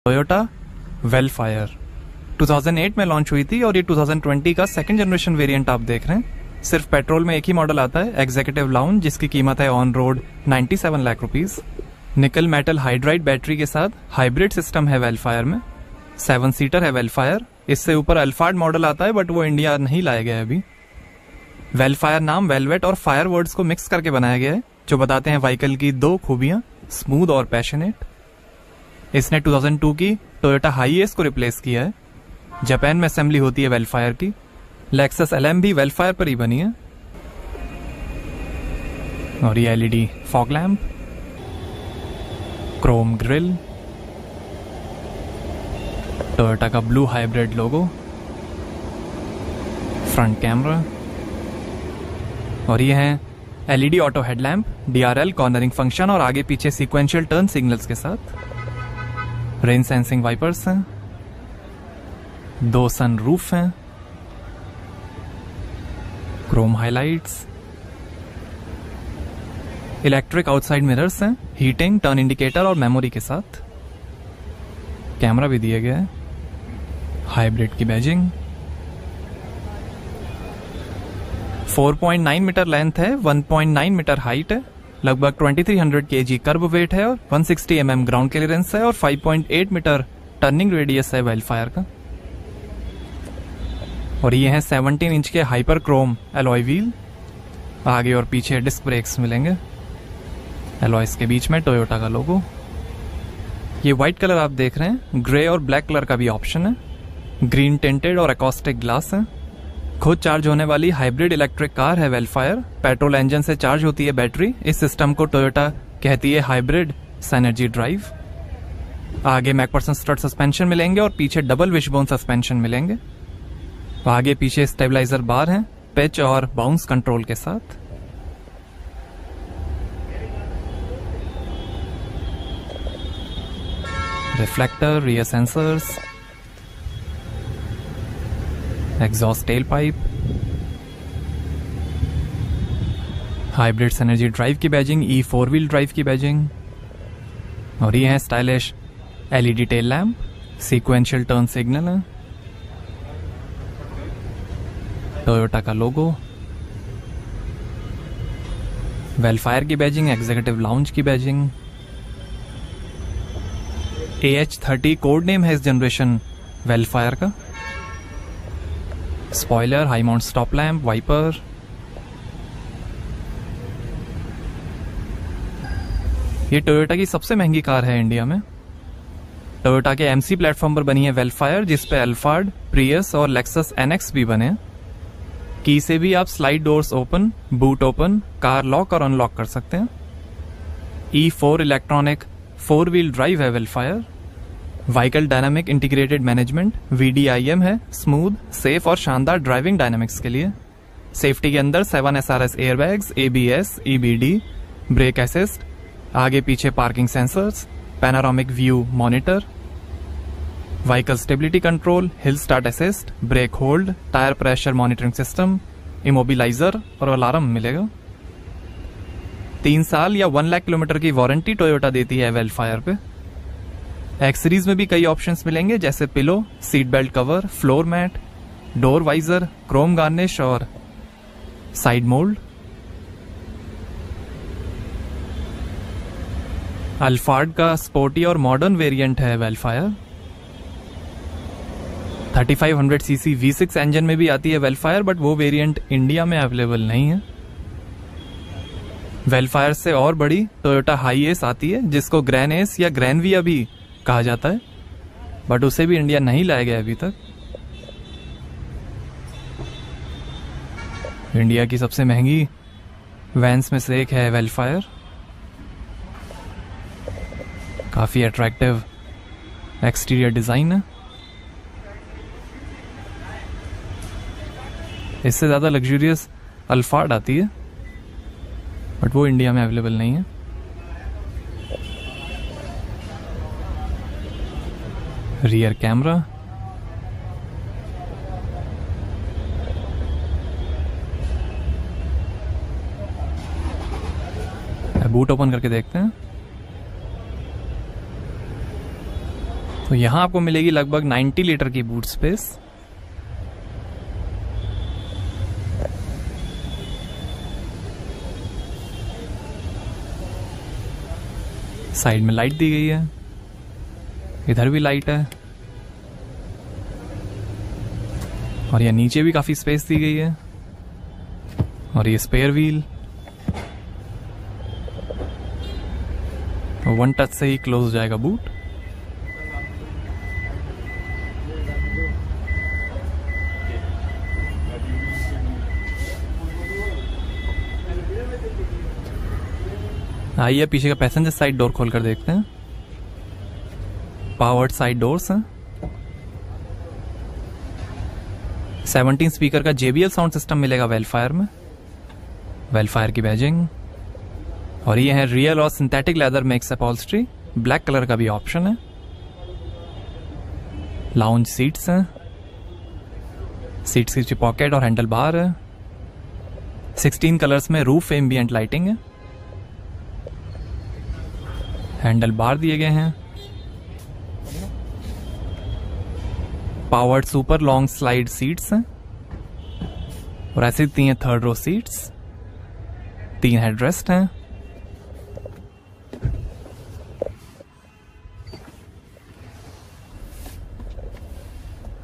Toyota Vellfire 2008 में launch हुई थी और ये 2020 का सेकंड जनरेशन वेरिएंट आप देख रहे हैं। सिर्फ पेट्रोल में एक ही मॉडल आता है, एग्जीक्यूटिव लाउंज, जिसकी कीमत है on road 97 lakh rupees. Nickel metal hydride battery के साथ हाइब्रिड सिस्टम है वेलफायर में। 7 सीटर है वेलफायर। इससे ऊपर अल्फार्ड मॉडल आता है बट वो इंडिया नहीं लाया गया अभी। वेलफायर नाम वेलवेट और फायर वर्ड्स को मिक्स करके बनाया गया है, जो बताते हैं व्हीकल की दो खूबियां, स्मूथ और पैशनेट। इसने 2002 की टोयोटा हाईएस को रिप्लेस किया है। जापान में असेंबली होती है वेलफायर की। लेक्सस एलएम भी वेलफायर पर ही बनी है। और ये LED fog lamp, Chrome grill, Toyota का ब्लू हाइब्रिड लोगो, फ्रंट कैमरा, और ये है LED auto headlamp, DRL cornering function और आगे पीछे सीक्वेंशियल टर्न सिग्नल्स के साथ। रेन सेंसिंग वाइपर्स हैं, 2 सन रूफ हैं, Chrome highlights, electric outside mirrors हैं, हीटिंग, टर्न इंडिकेटर और मेमोरी के साथ। कैमरा भी दिया गया है, हाइब्रिड की बैजिंग। 4.9 मीटर लेंथ है, 1.9 मीटर हाइट है, लगभग 2300 kg कर्ब वेट है और 160 mm ग्राउंड क्लियरेंस है और 5.8 मीटर टर्निंग रेडियस है वेलफायर का। और ये है 17 इंच के हाइपर क्रोम एलॉय व्हील। आगे और पीछे डिस्क ब्रेक्स मिलेंगे। एलॉयस के बीच में टोयोटा का लोगो। ये व्हाइट कलर आप देख रहे हैं, ग्रे और ब्लैक कलर का भी ऑप्शन है। ग्रीन टिंटेड और एकॉस्टिक ग्लास है। खुद चार्ज होने वाली हाइब्रिड इलेक्ट्रिक कार है वेलफायर। पेट्रोल इंजन से चार्ज होती है बैटरी। इस सिस्टम को टोयोटा कहती है हाइब्रिड सिनर्जी ड्राइव। आगे मैकफर्सन स्ट्रट सस्पेंशन मिलेंगे और पीछे डबल विशबोन सस्पेंशन मिलेंगे। आगे पीछे स्टेबलाइजर बार हैं, पिच और बाउंस कंट्रोल के साथ। Reflector, rear sensors, exhaust tail pipe, hybrid synergy drive की बैजिंग, E4 व्हील ड्राइव की बैजिंग। और ये है stylish LED tail lamp, sequential turn signal है, टोयोटा का लोगो, वेलफायर की बैजिंग, एग्जीक्यूटिव लाउंज की बैजिंग। AH30 कोड नेम है इस जनरेशन वेलफायर का। Spoiler, high mount stop lamp, wiper. ये टोयोटा की सबसे महंगी कार है इंडिया में। टोयोटा के MC प्लेटफॉर्म पर बनी है वेलफायर, जिस पे अल्फार्ड, प्रियस और लेक्सस NX भी बने। की से भी आप slide doors open, boot open, car lock और अनलॉक कर सकते हैं। E4 इलेक्ट्रॉनिक 4 व्हील ड्राइव है Vellfire. Vehicle dynamic integrated management VDIM है, स्मूथ, सेफ और शानदार ड्राइविंग डायनामिक्स के लिए। सेफ्टी के अंदर 7 SRS airbags, ABS, EBD, brake assist, आगे पीछे parking sensors, panoramic view monitor, vehicle stability control, hill start assist, brake hold, tyre pressure monitoring system, immobiliser और अलार्म मिलेगा। 3 साल या 1 लाख किलोमीटर की वारंटी टोयोटा देती है वेलफायर पे। एक्स सीरीज में भी कई ऑप्शंस मिलेंगे, जैसे pillow, seat belt cover, floor mat, door visor, chrome garnish और साइड मोल्ड। अल्फार्ड का स्पोर्टी और मॉडर्न वेरिएंट है वेलफायर। 3500 सीसी V6 इंजन में भी आती है वेलफायर, बट वो वेरिएंट इंडिया में अवेलेबल नहीं है। वेलफायर से और बड़ी टोयोटा हाईएस आती है, जिसको ग्रैंड एस या ग्रैंडविया भी कहा जाता है, बट उसे भी इंडिया नहीं लाया गया अभी तक। इंडिया की सबसे महंगी वैन्स में से एक है वेलफायर। काफी अट्रैक्टिव एक्सटीरियर डिजाइन है। इससे ज्यादा लग्जरियस अल्फार्ड आती है, बट वो इंडिया में अवेलेबल नहीं है। रियर कैमरा, बूट ओपन करके देखते हैं। तो यहां आपको मिलेगी लगभग 90 लीटर की बूट स्पेस। साइड में लाइट दी गई है, इधर भी लाइट है, और यह नीचे भी काफी स्पेस दी गई है। और ये स्पेयर व्हील, वन टच से ही क्लोज हो जाएगा बूट। आइए पीछे का पैसेंजर साइड डोर खोलकर देखते हैं। पावर्ड साइड डोर्स हैं। 17 स्पीकर का JBL साउंड सिस्टम मिलेगा वेलफायर में, वेलफायर की बैजिंग। और ये है रियल और synthetic leather mix upholstery, black colour का भी ऑप्शन है। लाउंज सीट्स हैं, सीट्स की पॉकेट और हैंडल बार है। 16 कलर्स में रूफ एम्बिएंट लाइटिंग है। हैंडल बार दिए गए हैं। Powered super long slide seats हैं, और ऐसे 3 थर्ड रो सीट्स, 3 हेडरेस्ट हैं।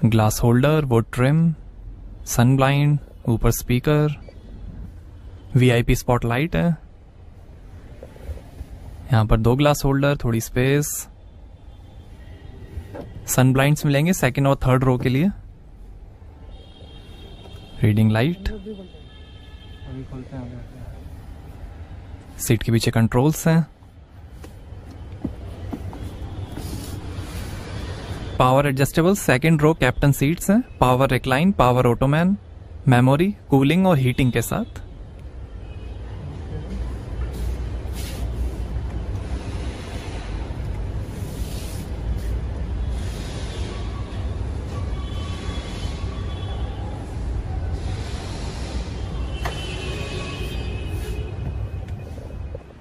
Glass holder, would trim, sun blind, ऊपर स्पीकर, VIP स्पॉटलाइट है। यहां पर 2 ग्लास होल्डर, थोड़ी स्पेस। सन ब्लाइंड्स मिलेंगे सेकंड और थर्ड रो के लिए। रीडिंग लाइट, सीट के पीछे कंट्रोल्स हैं। Power adjustable second row captain seats हैं। Power recline, power ottoman, memory, cooling और हीटिंग के साथ।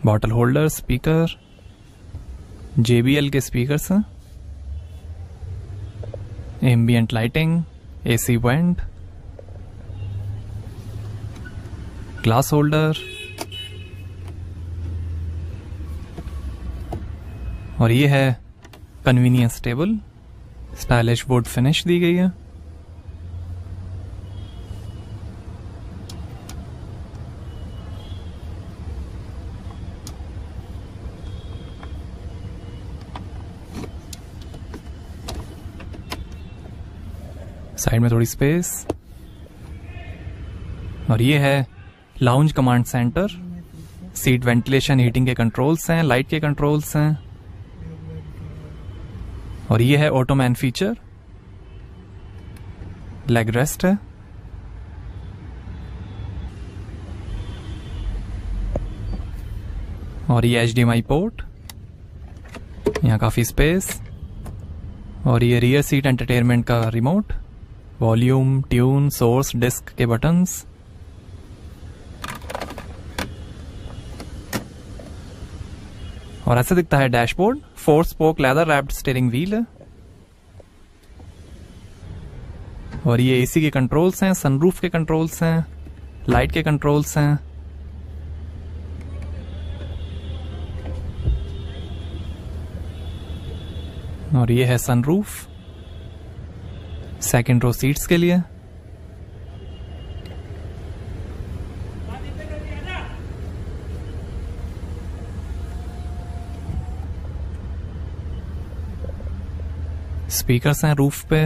बॉटल होल्डर, स्पीकर, JBL के स्पीकर्स हैं। Ambient lighting, AC vent, glass holder, और ये है convenience table. Stylish wood finish दी गई है। साइड में थोड़ी स्पेस, और ये है lounge command centre. Seat ventilation, heating के कंट्रोल्स हैं, लाइट के कंट्रोल्स हैं, और ये है ऑटोमैन फीचर। लेग रेस्ट है। और ये HDMI पोर्ट, यहाँ काफी स्पेस, और ये रियर सीट एंटरटेनमेंट का remote, volume, tune, source, disc के बटन्स। और ऐसे दिखता है dashboard. 4 spoke leather wrapped steering wheel है, और ये AC के कंट्रोल्स हैं, सनरूफ के कंट्रोल्स हैं, लाइट के कंट्रोल्स हैं। और ये है सनरूफ सेकंड रो सीट्स के लिए। स्पीकर्स हैं रूफ पे।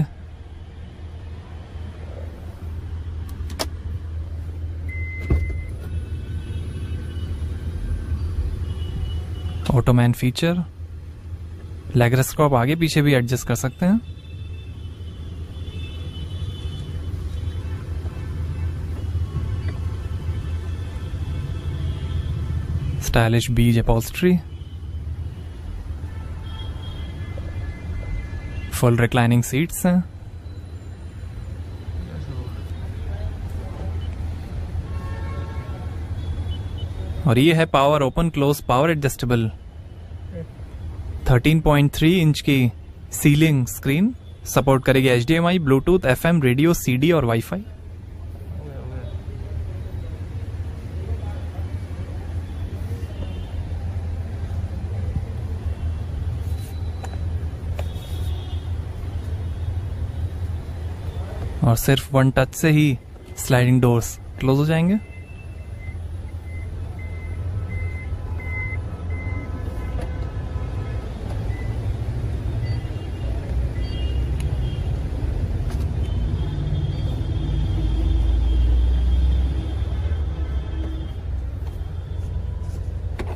Ottoman feature. लेग रेस्ट को आप आगे पीछे भी एडजस्ट कर सकते हैं। स्टाइलिश बीज अपॉल्स्ट्री। फुल रिक्लाइनिंग सीट्स हैं। और ये है power open close power adjustable 13.3 inch की सीलिंग स्क्रीन सपोर्ट करेगी HDMI, Bluetooth, FM, radio, CD और वाईफाई। और सिर्फ वन टच से ही स्लाइडिंग डोर्स क्लोज हो जाएंगे।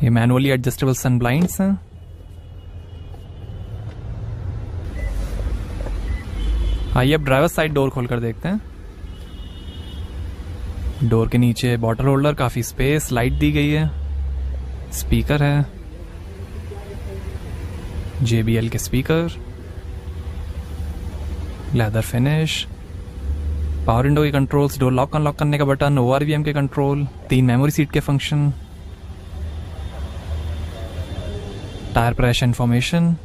ये मैनुअली एडजस्टेबल सन ब्लाइंड्स हैं। आइए अब ड्राइवर साइड डोर खोलकर देखते हैं। डोर के नीचे बॉटल होल्डर, काफी स्पेस, लाइट दी गई है, स्पीकर है, JBL के speaker, leather finish, power window के कंट्रोल्स, डोर लॉक अनलॉक करने का बटन, ORVM के कंट्रोल, 3 मेमोरी सीट के function, tyre pressure information,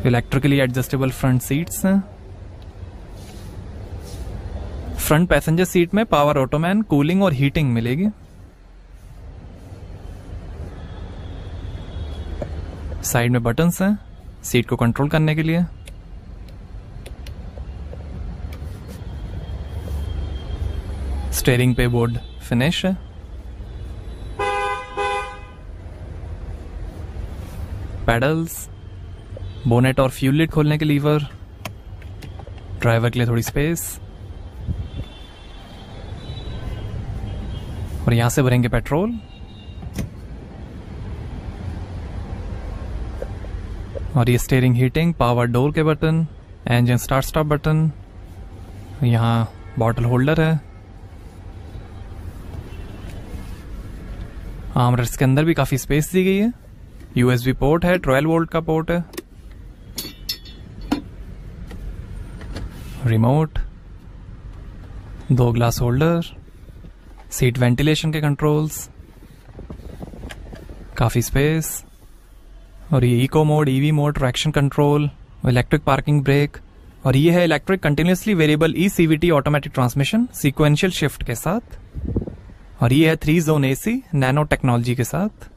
electrically adjustable front seats हैं। फ्रंट पैसेंजर सीट में पावर ऑटोमैन, कूलिंग और हीटिंग मिलेगी। साइड में बटन्स हैं सीट को कंट्रोल करने के लिए। स्टीयरिंग पे वुड फिनिश है। पैडल्स, बोनेट और फ्यूल लिड खोलने के लीवर, ड्राइवर के लिए थोड़ी स्पेस, और यहां से भरेंगे पेट्रोल। और ये स्टीयरिंग हीटिंग, पावर डोर के button, engine start stop button, यहां बॉटल होल्डर है। आर्मरेस्ट के अंदर भी काफी स्पेस दी गई है। USB पोर्ट है, 12 वोल्ट का पोर्ट है। Remote, 2 glass holder, seat ventilation के कंट्रोल्स, काफी स्पेस, और ये eco mode, EV mode, traction control, electric parking brake, और ये है electric continuously variable eCVT automatic transmission sequential shift के साथ, और ये है 3 जोन AC नैनो टेक्नोलॉजी के साथ।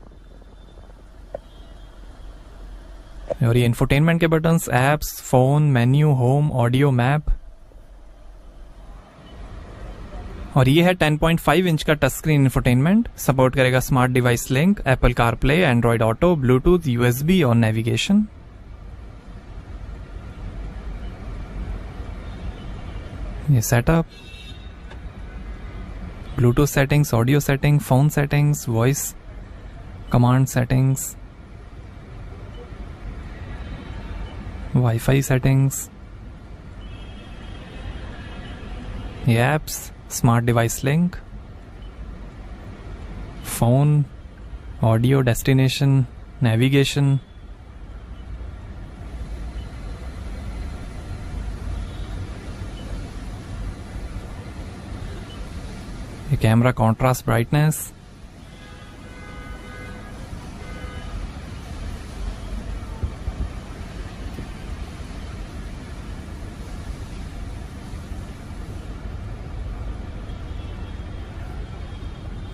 और ये इंफोटेनमेंट के buttons, apps, phone, menu, home, audio, map, और ये है 10.5 इंच का टच स्क्रीन इंफोटेनमेंट। सपोर्ट करेगा smart device link, Apple CarPlay, Android Auto, Bluetooth, USB और नेविगेशन। ये setup, Bluetooth settings, audio setting, phone settings, voice command settings, wifi settings, ये apps, smart device link, phone, audio, destination, navigation, ये camera contrast brightness,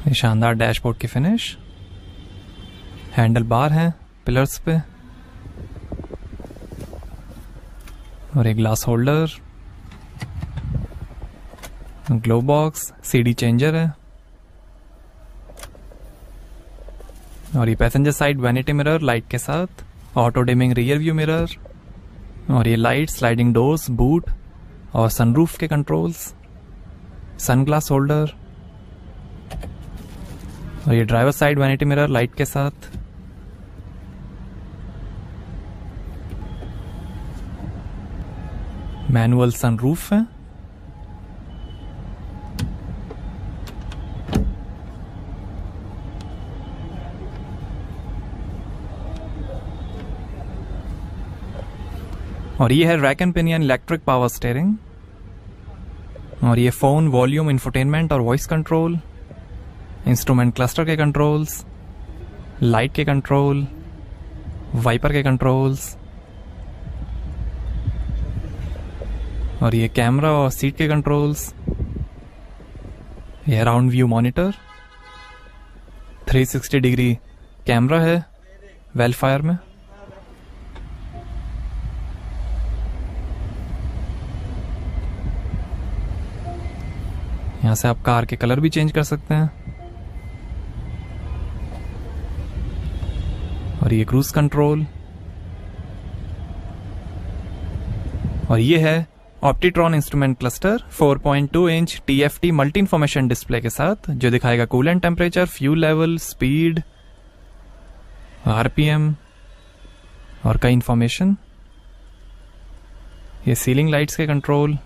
ये शानदार dashboard की finish, handle bar है pillars पे, और एक glass holder, glove box, CD changer है, और ये passenger side vanity mirror light के साथ, auto dimming rear view mirror, और ये लाइट, स्लाइडिंग डोर्स, बूट और सनरूफ के कंट्रोल्स, सनग्लास होल्डर, और ये driver side vanity mirror light के साथ, मैनुअल सनरूफ है, और ये है rack and pinion electric power steering, और ये फोन, वॉल्यूम, इंफोटेनमेंट और वॉइस कंट्रोल, इंस्ट्रूमेंट क्लस्टर के कंट्रोल्स, लाइट के कंट्रोल, वाइपर के कंट्रोल्स, और ये कैमरा और सीट के कंट्रोल्स, ये round view monitor, 360 degree camera है वेलफायर में। यहां से आप कार के कलर भी चेंज कर सकते हैं। और ये क्रूज कंट्रोल, और ये है Optitron instrument cluster 4.2 inch TFT multi information display के साथ, जो दिखाएगा coolant temperature, fuel level, speed, RPM और कई इंफॉर्मेशन। ये सीलिंग लाइट्स के control,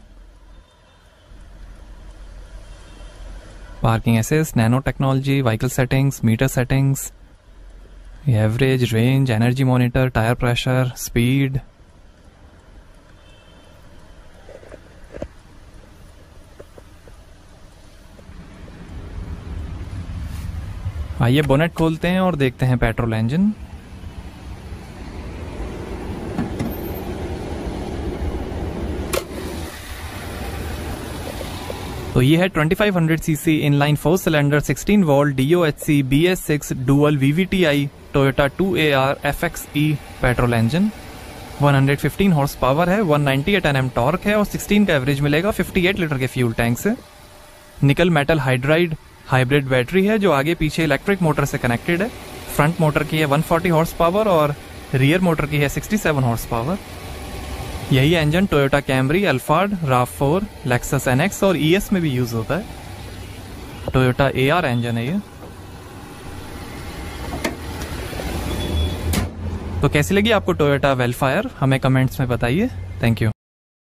parking assist, nano technology, vehicle settings, meter settings, average, range, energy monitor, tyre pressure, speed. आइए bonnet खोलते हैं और देखते हैं पेट्रोल इंजन। तो ये है 2500 CC inline 4 cylinder 16 volt DOHC BS6 dual VVTi Toyota 2AR FXE petrol engine. 115 horse power है, 198 Nm टॉर्क है और 16 का एवरेज मिलेगा 58 लीटर के फ्यूल टैंक से। Nickel metal hydride hybrid battery है जो आगे पीछे इलेक्ट्रिक मोटर से कनेक्टेड है। फ्रंट मोटर की है 140 हॉर्स पावर और रियर मोटर की है 67 हॉर्स पावर। यही engine Toyota Camry, Alphard, RAV4, Lexus NX और ES में भी यूज होता है। टोयोटा AR इंजन है ये। तो कैसी लगी आपको टोयोटा वेलफायर, हमें कमेंट्स में बताइए। Thank you.